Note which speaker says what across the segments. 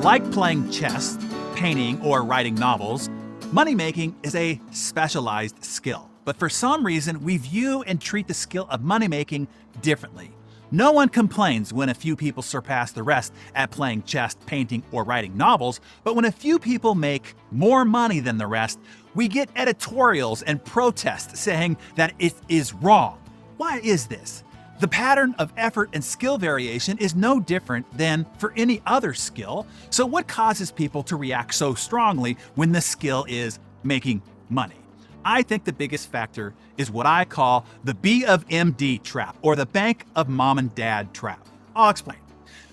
Speaker 1: Like playing chess, painting, or writing novels, money-making is a specialized skill. But for some reason, we view and treat the skill of money-making differently. No one complains when a few people surpass the rest at playing chess, painting, or writing novels, but when a few people make more money than the rest, we get editorials and protests saying that it is wrong. Why is this? The pattern of effort and skill variation is no different than for any other skill, so what causes people to react so strongly when the skill is making money? I think the biggest factor is what I call the B of MD trap, or the bank of mom and dad trap. I'll explain.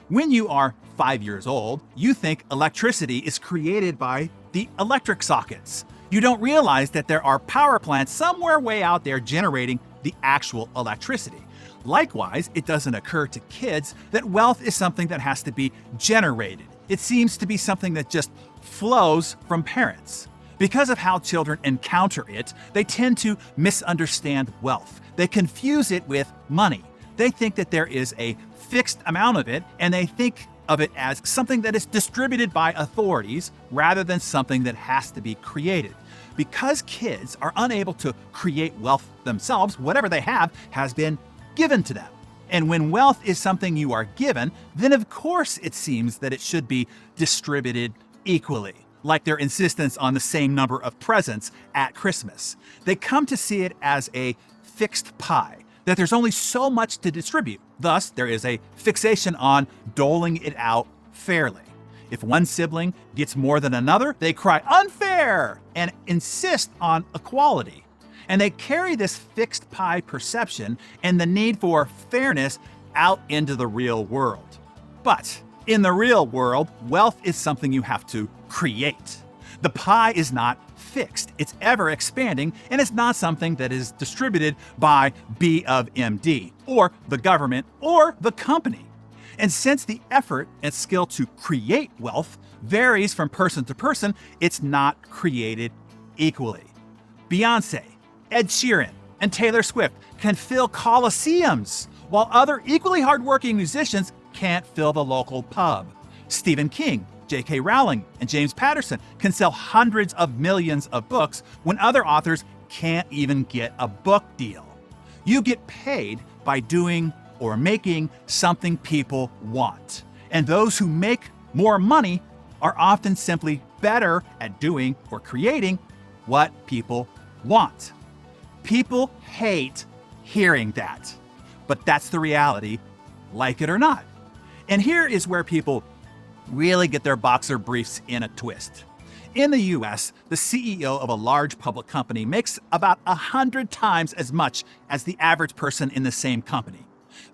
Speaker 1: When you are 5 years old, you think electricity is created by the electric sockets. You don't realize that there are power plants somewhere way out there generating the actual electricity. Likewise, it doesn't occur to kids that wealth is something that has to be generated. It seems to be something that just flows from parents. Because of how children encounter it, they tend to misunderstand wealth. They confuse it with money. They think that there is a fixed amount of it, and they think of it as something that is distributed by authorities rather than something that has to be created. Because kids are unable to create wealth themselves, whatever they have has been given to them. And when wealth is something you are given, then of course it seems that it should be distributed equally, like their insistence on the same number of presents at Christmas. They come to see it as a fixed pie, that there's only so much to distribute. Thus, there is a fixation on doling it out fairly. If one sibling gets more than another, they cry unfair and insist on equality. And they carry this fixed pie perception and the need for fairness out into the real world. But in the real world, wealth is something you have to create. The pie is not fixed. It's ever expanding, and it's not something that is distributed by B of MD, or the government, or the company. And since the effort and skill to create wealth varies from person to person, it's not created equally. Beyoncé, Ed Sheeran, and Taylor Swift can fill coliseums, while other equally hardworking musicians can't fill the local pub. Stephen King, J.K. Rowling, and James Patterson can sell hundreds of millions of books when other authors can't even get a book deal. You get paid by doing or making something people want. And those who make more money are often simply better at doing or creating what people want. People hate hearing that, but that's the reality, like it or not. And here is where people really get their boxer briefs in a twist. In the US, the CEO of a large public company makes about 100 times as much as the average person in the same company.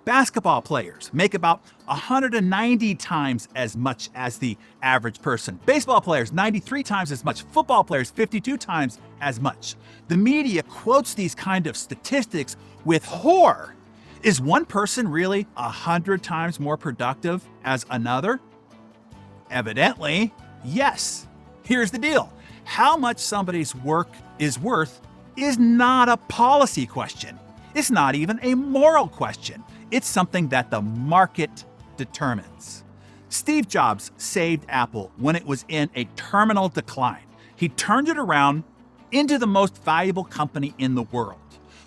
Speaker 1: Basketball players make about 190 times as much as the average person. Baseball players, 93 times as much. Football players, 52 times as much. The media quotes these kind of statistics with horror. Is one person really 100 times more productive as another? Evidently, yes. Here's the deal. How much somebody's work is worth is not a policy question. It's not even a moral question. It's something that the market determines. Steve Jobs saved Apple when it was in a terminal decline. He turned it around into the most valuable company in the world.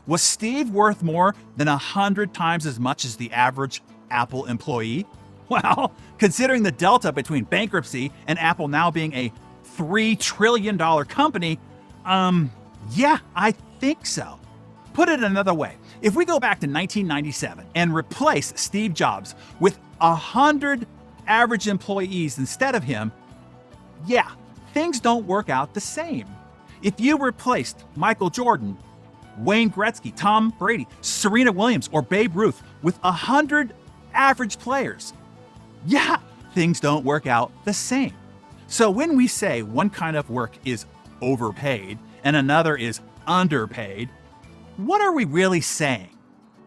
Speaker 1: Was Steve worth more than 100 times as much as the average Apple employee? Well, considering the delta between bankruptcy and Apple now being a $3 trillion company, yeah, I think so. Put it another way, if we go back to 1997 and replace Steve Jobs with 100 average employees instead of him, yeah, things don't work out the same. If you replaced Michael Jordan, Wayne Gretzky, Tom Brady, Serena Williams, or Babe Ruth with 100 average players, yeah, things don't work out the same. So when we say one kind of work is overpaid and another is underpaid, what are we really saying?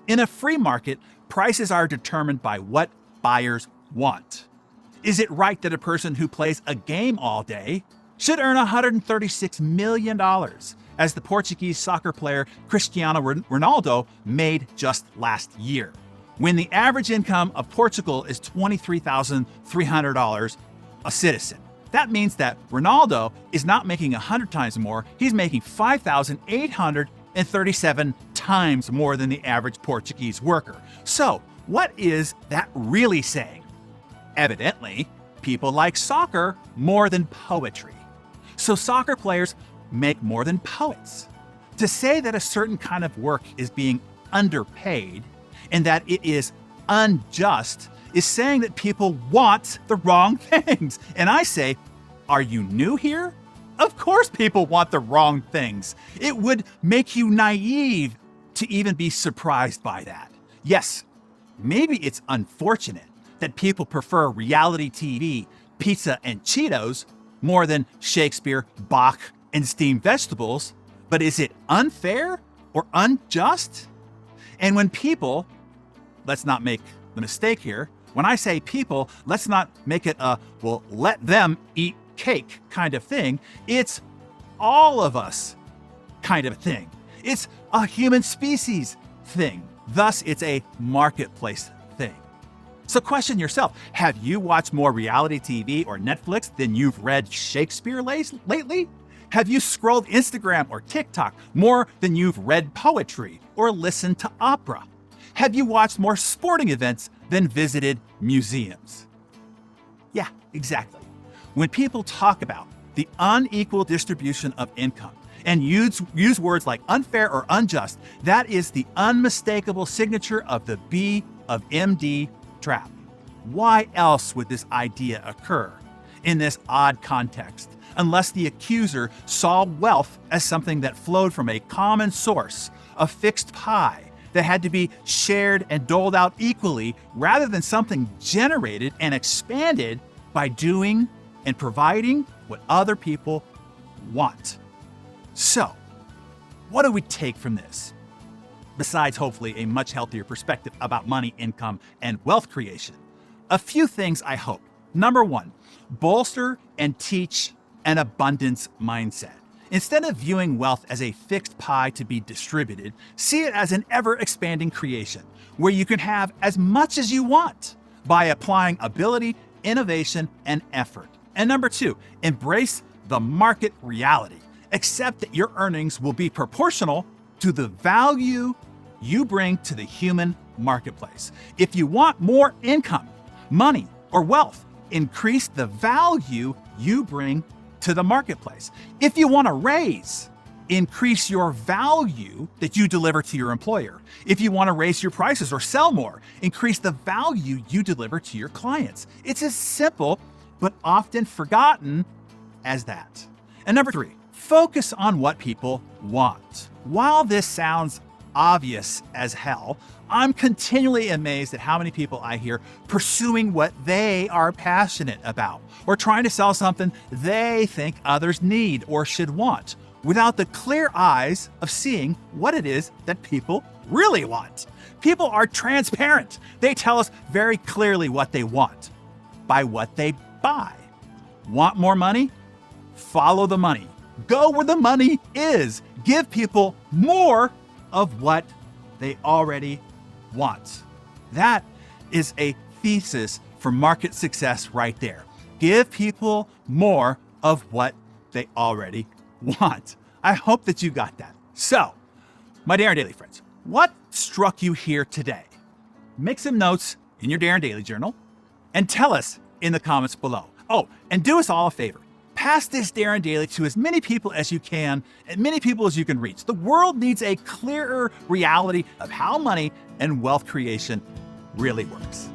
Speaker 1: In a free market, prices are determined by what buyers want. Is it right that a person who plays a game all day should earn $136 million, as the Portuguese soccer player Cristiano Ronaldo made just last year, when the average income of Portugal is $23,300 a citizen. That means that Ronaldo is not making 100 times more, he's making 5,837 times more than the average Portuguese worker. So, what is that really saying? Evidently, people like soccer more than poetry. So soccer players make more than poets. To say that a certain kind of work is being underpaid and that it is unjust is saying that people want the wrong things. And I say, are you new here? Of course people want the wrong things. It would make you naive to even be surprised by that. Yes, maybe it's unfortunate that people prefer reality TV, pizza, and Cheetos more than Shakespeare, Bach, and steamed vegetables, but is it unfair or unjust? And when people, let's not make the mistake here, when I say people, let's not make it a, well, let them eat cake kind of thing. It's all of us kind of thing. It's a human species thing. Thus, it's a marketplace thing. So question yourself, have you watched more reality TV or Netflix than you've read Shakespeare lately? Have you scrolled Instagram or TikTok more than you've read poetry or listened to opera? Have you watched more sporting events than visited museums? Yeah, exactly. When people talk about the unequal distribution of income and use words like unfair or unjust, that is the unmistakable signature of the B of MD trap. Why else would this idea occur in this odd context, unless the accuser saw wealth as something that flowed from a common source, a fixed pie that had to be shared and doled out equally, rather than something generated and expanded by doing and providing what other people want. So, what do we take from this? Besides hopefully a much healthier perspective about money, income, and wealth creation. A few things I hope. Number one, bolster and teach an abundance mindset. Instead of viewing wealth as a fixed pie to be distributed, see it as an ever-expanding creation where you can have as much as you want by applying ability, innovation, and effort. And number two, embrace the market reality. Accept that your earnings will be proportional to the value you bring to the human marketplace. If you want more income, money, or wealth, increase the value you bring to the marketplace. If you want to raise, increase your value that you deliver to your employer. If you want to raise your prices or sell more, increase the value you deliver to your clients. It's as simple, but often forgotten as that. And number three, focus on what people want. While this sounds obvious as hell, I'm continually amazed at how many people I hear pursuing what they are passionate about, or trying to sell something they think others need or should want, without the clear eyes of seeing what it is that people really want. People are transparent. They tell us very clearly what they want by what they buy. Want more money? Follow the money. Go where the money is. Give people more of what they already want. That is a thesis for market success right there. Give people more of what they already want. I hope that you got that. So, my Darren Daily friends, what struck you here today? Make some notes in your Darren Daily journal and tell us in the comments below. Oh, and do us all a favor. Pass this Darren Daily to as many people as you can and many people as you can reach. The world needs a clearer reality of how money and wealth creation really works.